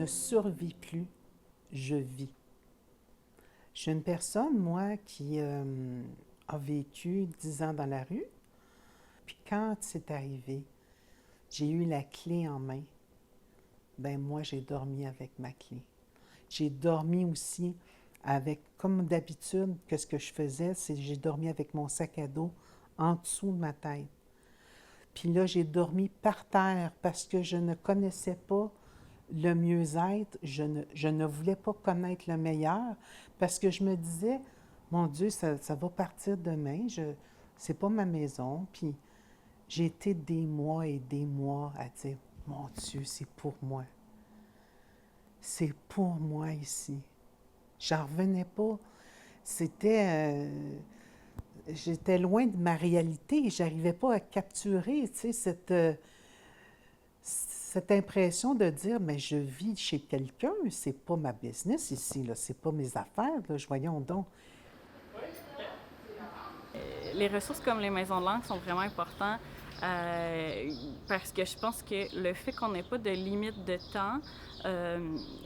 ne survis plus, je vis. Je suis une personne, moi, qui a vécu 10 ans dans la rue. Puis quand c'est arrivé, j'ai eu la clé en main. Ben moi, j'ai dormi avec ma clé. J'ai dormi aussi avec, comme d'habitude, que ce que je faisais, c'est que j'ai dormi avec mon sac à dos en dessous de ma tête. Puis là, j'ai dormi par terre parce que je ne connaissais pas le mieux-être. Je ne voulais pas connaître le meilleur parce que je me disais, mon Dieu, ça va partir demain. C'est pas ma maison. Puis j'ai été des mois et des mois à dire, mon Dieu, c'est pour moi. C'est pour moi ici. J'en revenais pas. C'était... j'étais loin de ma réalité. J'arrivais pas à capturer, tu sais, cette impression de dire, mais je vis chez quelqu'un, c'est pas ma business ici, là, c'est pas mes affaires, là, voyons donc. Les ressources comme les maisons de langue sont vraiment importantes parce que je pense que le fait qu'on n'ait pas de limite de temps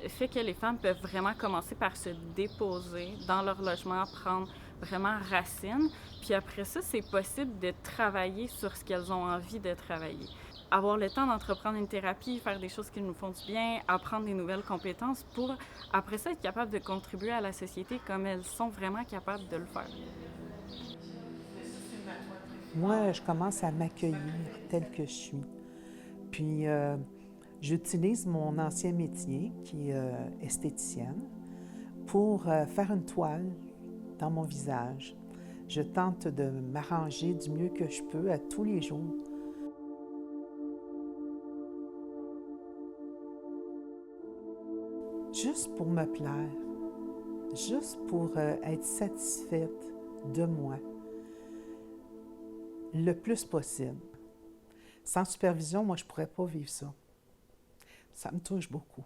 fait que les femmes peuvent vraiment commencer par se déposer dans leur logement, prendre vraiment racine. Puis après ça, c'est possible de travailler sur ce qu'elles ont envie de travailler. Avoir le temps d'entreprendre une thérapie, faire des choses qui nous font du bien, apprendre des nouvelles compétences pour après ça être capable de contribuer à la société comme elles sont vraiment capables de le faire. Moi, je commence à m'accueillir telle que je suis. Puis, j'utilise mon ancien métier, qui est esthéticienne, pour faire une toile dans mon visage. Je tente de m'arranger du mieux que je peux à tous les jours. Juste pour me plaire, juste pour être satisfaite de moi, le plus possible. Sans supervision, moi, je ne pourrais pas vivre ça. Ça me touche beaucoup.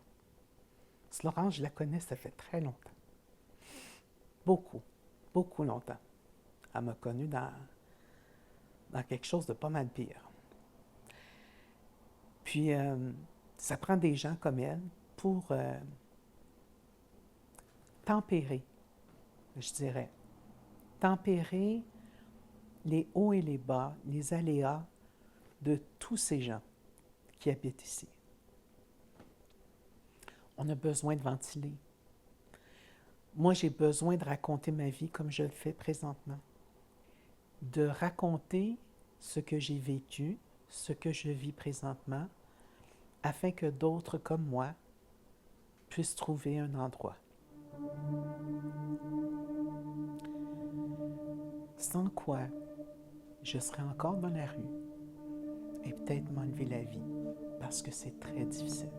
Laurence, je la connais, ça fait très longtemps. Beaucoup, beaucoup longtemps. Elle m'a connue dans quelque chose de pas mal pire. Puis, ça prend des gens comme elle pour tempérer, je dirais. Tempérer les hauts et les bas, les aléas de tous ces gens qui habitent ici. On a besoin de ventiler. Moi, j'ai besoin de raconter ma vie comme je le fais présentement. De raconter ce que j'ai vécu, ce que je vis présentement, afin que d'autres comme moi puissent trouver un endroit. Sans quoi, je serais encore dans la rue et peut-être m'enlever la vie parce que c'est très difficile.